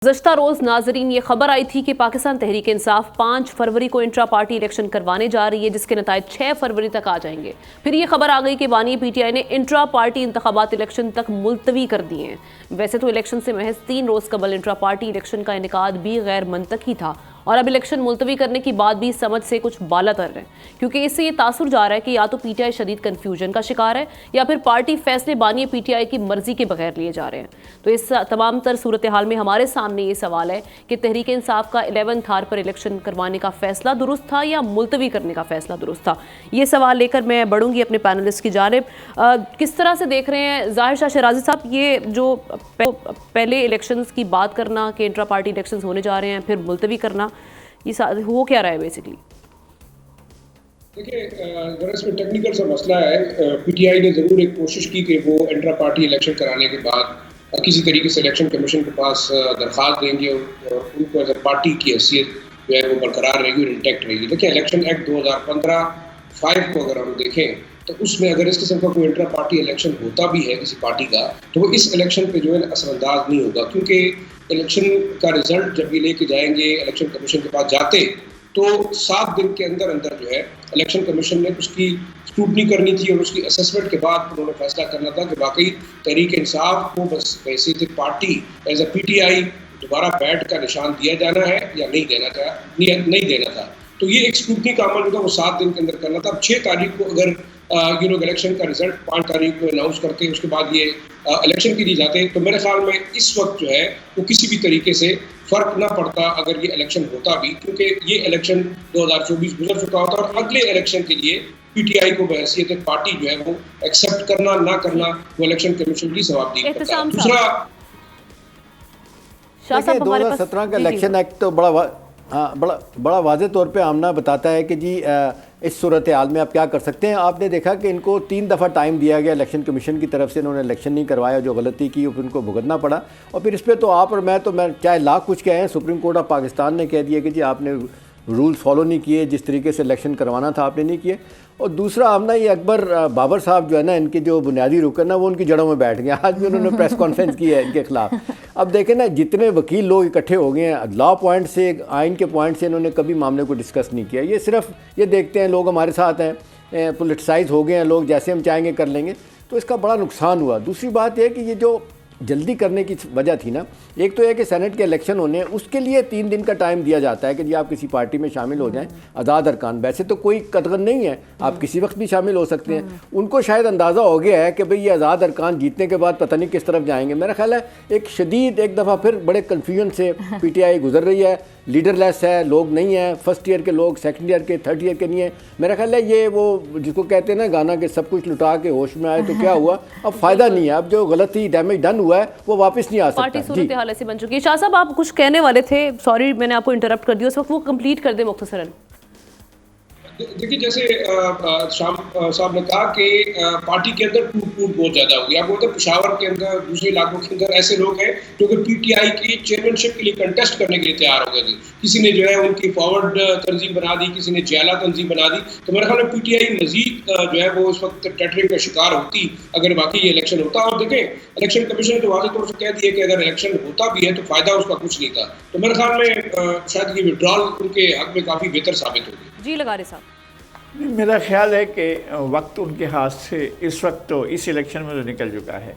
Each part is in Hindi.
गुज़श्ता रोज़ नाजरीन ये खबर आई थी कि पाकिस्तान तहरीक इंसाफ 5 फरवरी को इंट्रा पार्टी इलेक्शन करवाने जा रही है, जिसके नतायज 6 फरवरी तक आ जाएंगे। फिर ये खबर आ गई कि बानी पीटीआई ने इंट्रा पार्टी इंतखाबात इलेक्शन तक मुलतवी कर दिए हैं। वैसे तो इलेक्शन से महज 3 रोज़ कबल इंट्रा पार्टी इलेक्शन का इनेकाद भी गैर मंतकी था और अब इलेक्शन मुलतवी करने की बात भी समझ से कुछ बाला तर है, क्योंकि इससे ये तासुर जा रहा है कि या तो पीटीआई शदीद कन्फ्यूजन का शिकार है या फिर पार्टी फैसले बानी पीटीआई की मर्जी के बगैर लिए जा रहे हैं। तो इस तमाम तर सूरत हाल में हमारे सामने ये सवाल है कि तहरीक इंसाफ का 11 आर पर इलेक्शन करवाने का फैसला दुरुस्त था या मुलतवी करने का फैसला दुरुस्त था। ये सवाल लेकर मैं बढ़ूंगी अपने पैनलिस्ट की जानिब। किस तरह से देख रहे हैं ज़ाहिर शाह शराजी साहब, ये जो पहले इलेक्शंस की बात करना कि इंट्रा पार्टी इलेक्शंस होने जा रहे हैं फिर मुलतवी करना, ये हो क्या रहा है बेसिकली? देखिए, अगर इसमें टेक्निकल सा मसला है, पीटीआई ने ज़रूर एक कोशिश की कि वो इंट्रा पार्टी इलेक्शन कराने के बाद किसी तरीके से इलेक्शन कमीशन के पास दरख्वास्त देंगे और उनको एज पार्टी की हैसियत जो है वो बरकरार रहेगी और इंटैक्ट रहेगी। देखिए, इलेक्शन एक्ट 2015 को अगर हम देखें तो उसमें अगर इस किस्म का कोई इंट्रा पार्टी इलेक्शन होता भी है किसी पार्टी का, तो वो इस इलेक्शन पे जो है असरअंदाज नहीं होगा, क्योंकि इलेक्शन का रिजल्ट जब ये लेके जाएंगे इलेक्शन कमीशन के पास जाते तो 7 दिन के अंदर अंदर जो है इलेक्शन कमीशन ने उसकी स्क्रूटनी करनी थी और उसकी असेसमेंट के बाद उन्होंने फैसला करना था कि वाकई तहरीक इंसाफ को बस वैसे थे पार्टी एज अ पीटीआई दोबारा बैठ का निशान दिया जाना है या नहीं देना था। तो ये एक स्क्रूटनी का अमल जो था वो 7 दिन के अंदर करना था। अब 6 तारीख को अगर इलेक्शन का रिजल्ट 5 तारीख को अनाउंस करते उसके बाद ये इलेक्शन के लिए जाते तो मेरे ख्याल में इस वक्त जो है वो किसी भी तरीके से फर्क ना पड़ता अगर ये इलेक्शन होता भी, क्योंकि ये इलेक्शन 2024 गुजर चुका होता और अगले इलेक्शन के लिए पीटीआई को बहैसियत पार्टी जो है वो एक्सेप्ट करना ना करना वो इलेक्शन कमीशन की जवाबदेही करता है। दूसरा, 2017 का इलेक्शन एक्ट तो बड़ा वाज़ेह तौर पे आमना बताता है कि जी इस सूरत हाल में आप क्या कर सकते हैं। आपने देखा कि इनको 3 दफ़ा टाइम दिया गया इलेक्शन कमीशन की तरफ से, इन्होंने इलेक्शन नहीं करवाया, जो गलती की फिर उनको भुगतना पड़ा। और फिर इस पर तो आप और मैं चाहे लाख कुछ कहें, सुप्रीम कोर्ट ऑफ पाकिस्तान ने कह दिया कि जी आपने रूल्स फॉलो नहीं किए, जिस तरीके से इलेक्शन करवाना था आपने नहीं किए। और दूसरा हमने ये अकबर बाबर साहब जो है ना, इनके जो बुनियादी रुकन ना वो उनकी जड़ों में बैठ गए। आज भी उन्होंने प्रेस कॉन्फ्रेंस की है इनके खिलाफ। अब देखें ना, जितने वकील लोग इकट्ठे हो गए हैं, लॉ पॉइंट से आइन के पॉइंट से इन्होंने कभी मामले को डिस्कस नहीं किया। ये सिर्फ ये देखते हैं लोग हमारे साथ हैं, पोलिटिसाइज हो गए हैं लोग, जैसे हम चाहेंगे कर लेंगे, तो इसका बड़ा नुकसान हुआ। दूसरी बात यह कि ये जो जल्दी करने की वजह थी ना, एक तो यह कि सेनेट के इलेक्शन होने हैं, उसके लिए 3 दिन का टाइम दिया जाता है कि जी आप किसी पार्टी में शामिल हो जाएं। आज़ाद अरकान वैसे तो कोई कतगन नहीं है, आप किसी वक्त भी शामिल हो सकते हैं। उनको शायद अंदाज़ा हो गया है कि भाई ये आज़ाद अरकान जीतने के बाद पता नहीं किस तरफ जाएंगे। मेरा ख्याल है एक शदीद एक दफ़ा फिर बड़े कन्फ्यूजन से पीटीआई गुजर रही है, लीडरलेस है, लोग नहीं हैं, फर्स्ट ईयर के लोग, सेकंड ईयर के, थर्ड ईयर के नहीं है। मेरा ख्याल है ये वो जिसको कहते हैं ना गाना के सब कुछ लुटा के होश में आए तो क्या हुआ, अब फ़ायदा नहीं है। अब जो गलती डैमेज डन हुआ है वो वापस नहीं आ सकता। पार्टी सूरत हाल ऐसी बन चुकी है। शाह साहब, आप कुछ कहने वाले थे, सॉरी मैंने आपको इंटरप्ट कर दिया, उस वक्त वो कंप्लीट कर दे मुख्तसरन। देखिए, जैसे शाम साहब ने कहा कि पार्टी के अंदर टूट बहुत ज़्यादा हो गया। आप बोलते हैं पेशावर के अंदर, दूसरे इलाकों के अंदर ऐसे लोग हैं जो कि पीटीआई की चेयरमैनशिप के लिए कंटेस्ट करने के लिए तैयार हो गए थे। किसी ने जो है उनकी फॉरवर्ड तंजीम बना दी, किसी ने जैला तंजीम बना दी। तो मेरे ख्याल में पीटीआई मजीद जो है वो उस वक्त टेटरिंग का शिकार होती अगर बाकी ये इलेक्शन होता। और देखें, इलेक्शन कमीशन ने तो वाज़ेह तौर से कह दिया कि अगर इलेक्शन होता भी है तो फ़ायदा उसका कुछ नहीं था। तो मेरे ख्याल में शायद ये विड्रॉल उनके हक में काफ़ी बेहतर साबित होगी। जी लगारे साहब, मेरा ख्याल है कि वक्त उनके हाथ से इस वक्त तो इस इलेक्शन में तो निकल चुका है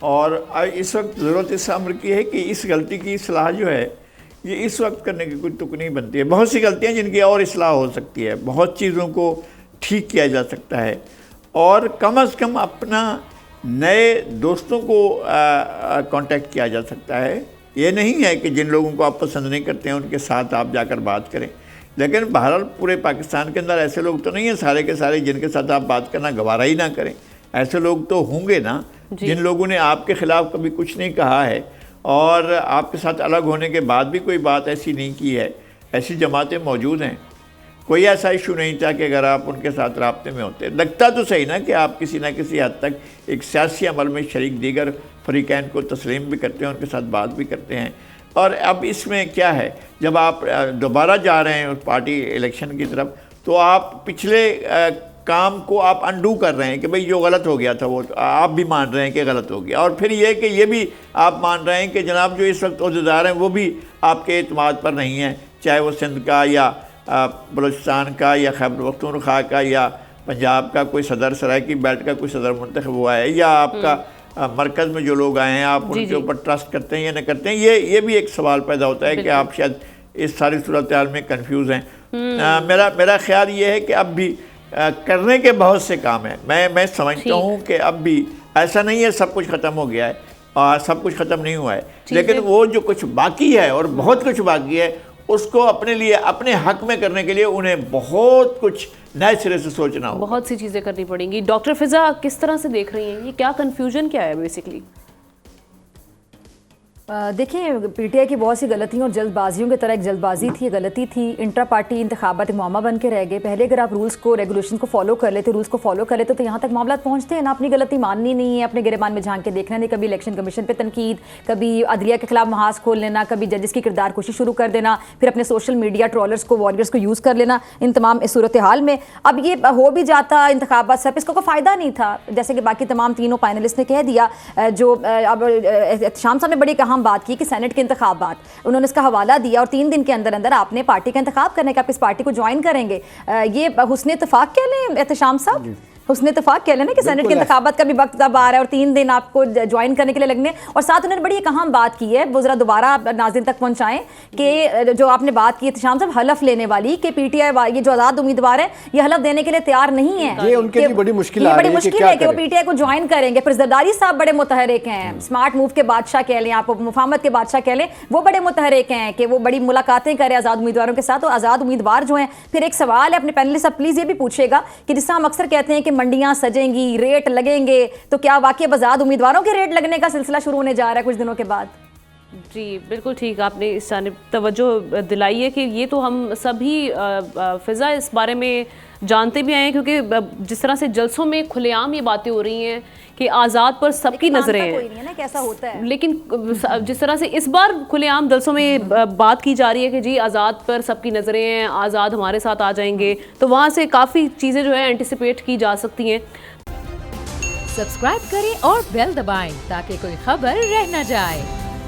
और इस वक्त ज़रूरत इस अमर की है कि इस गलती की इस्लाह जो है ये इस वक्त करने की कोई तुक नहीं बनती है। बहुत सी गलतियां जिनकी और इस्लाह हो सकती है, बहुत चीज़ों को ठीक किया जा सकता है और कम से कम अपना नए दोस्तों को कांटेक्ट किया जा सकता है। ये नहीं है कि जिन लोगों को आप पसंद नहीं करते हैं उनके साथ आप जाकर बात करें, लेकिन बहरहाल पूरे पाकिस्तान के अंदर ऐसे लोग तो नहीं हैं सारे के सारे जिनके साथ आप बात करना गवारा ही ना करें। ऐसे लोग तो होंगे ना जिन लोगों ने आपके ख़िलाफ़ कभी कुछ नहीं कहा है और आपके साथ अलग होने के बाद भी कोई बात ऐसी नहीं की है। ऐसी जमातें मौजूद हैं, कोई ऐसा इशू नहीं था कि अगर आप उनके साथ राब्ते में होते। लगता तो सही ना कि आप किसी न किसी हद तक एक सियासी अमल में शरीक दीगर फरीकैन को तस्लीम भी करते हैं, उनके साथ बात भी करते हैं। और अब इसमें क्या है, जब आप दोबारा जा रहे हैं उस पार्टी इलेक्शन की तरफ तो आप पिछले काम को आप अंडू कर रहे हैं कि भाई जो गलत हो गया था वो आप भी मान रहे हैं कि गलत हो गया, और फिर ये कि ये भी आप मान रहे हैं कि जनाब जो इस वक्त अहदेदार हैं वो भी आपके एतमाद पर नहीं हैं, चाहे वो सिंध का या बलूचिस्तान का या खैबर पख्तूनख्वा का या पंजाब का कोई सदर, सरायकी बेल्ट का कोई सदर मुंतखब हुआ है, या आपका मरकज़ में जो लोग आए हैं आप उनके ऊपर ट्रस्ट करते हैं या नहीं करते हैं। ये भी एक सवाल पैदा होता है कि आप शायद इस सारी सूरत हाल में कन्फ्यूज़ हैं। मेरा ख्याल ये है कि अब भी करने के बहुत से काम हैं। मैं समझता हूँ कि अब भी ऐसा नहीं है सब कुछ ख़त्म हो गया है और सब कुछ ख़त्म नहीं हुआ है, लेकिन वो जो कुछ बाकी है और बहुत कुछ बाकी है उसको अपने लिए अपने हक में करने के लिए उन्हें बहुत कुछ नए सिरे से सोचना होगा, बहुत सी चीज़ें करनी पड़ेंगी। डॉक्टर फिजा किस तरह से देख रही हैं, ये क्या कन्फ्यूजन क्या है बेसिकली? देखिए पीटीआई की बहुत सी गलतियों और जल्दबाजियों की तरह एक जल्दबाजी थी, गलती थी। इंट्रा पार्टी इंतखाबात मामला बन के रह गए। पहले अगर आप रूल्स को रेगुलेशन को फॉलो कर लेते, रूल्स को फॉलो कर लेते तो यहाँ तक मामला पहुँचते हैं ना। अपनी गलती माननी नहीं है, अपने गिरबान में झांक के देखना नहीं, कभी इलेक्शन कमीशन पे तनकीद, कभी अदलिया के खिलाफ महाज खोल लेना, कभी जजेस की किरदार कोशिश शुरू कर देना, फिर अपने सोशल मीडिया ट्रोलर्स को, वॉरियर्स को यूज़ कर लेना। इन तमाम इस सूरत हाल में अब ये हो भी जाता इंतखाबात सब, इसका कोई फ़ायदा नहीं था। जैसे कि बाकी तमाम तीनों पैनलिस्ट ने कह दिया, जो अब शाम साहब ने बड़ी अहम बात की कि सेनेट के इंतखाबात, उन्होंने इसका हवाला दिया और 3 दिन के अंदर अंदर आपने पार्टी का इंतखाब करने का, आप इस पार्टी को ज्वाइन करेंगे। ये हुस्न इत्तेफाक कह लें एहतशाम साहब, उसने इत्तेफाक कह लेना कि सेनेट के इंतखाबात का भी वक्त अब आ रहा है और 3 दिन आपको ज्वाइन करने के लिए लगने। और साथ उन्होंने बड़ी एक अहम बात की है, वो जरा दोबारा नाज़रीन तक पहुंचाएं कि जो आपने बात की शाम साहब हलफ लेने वाली कि पीटीआई ये जो आज़ाद उम्मीदवार है ये हलफ देने के लिए तैयार नहीं है। ये उनके लिए बड़ी मुश्किल है कि वो पीटीआई को ज्वाइन करेंगे। फिर जरदारी साहब बड़े मुतहरिक हैं, स्मार्ट मूव के बादशाह कह लें, आप मुफाहमत के बादशाह कह लें, वो बड़े मुतहरिक हैं कि वो बड़ी मुलाकातें करें आज़ाद उम्मीदवारों के साथ। तो आज़ाद उम्मीदवार जो हैं, फिर एक सवाल है अपने पैनलिस्ट साहब प्लीज़ ये भी पूछेगा कि जिससे हम अक्सर कहते हैं कि मंडियाँ सजेंगी, रेट लगेंगे, तो क्या वाकई आज़ाद उम्मीदवारों के रेट लगने का सिलसिला शुरू होने जा रहा है कुछ दिनों के बाद? जी बिल्कुल ठीक, आपने इस जानिब तवज्जो दिलाई है कि ये तो हम सभी फिजा इस बारे में जानते भी आए हैं, क्योंकि जिस तरह से जलसों में खुलेआम ये बातें हो रही हैं कि आज़ाद पर सबकी नजरें हैं, कैसा होता है। लेकिन जिस तरह से इस बार खुलेआम जलसों में बात की जा रही है कि जी आज़ाद पर सबकी नजरें हैं, आज़ाद हमारे साथ आ जाएंगे, तो वहाँ से काफ़ी चीज़ें जो है एंटिसिपेट की जा सकती हैं। सब्सक्राइब करें और बेल दबाएं ताकि कोई खबर रह न जाए।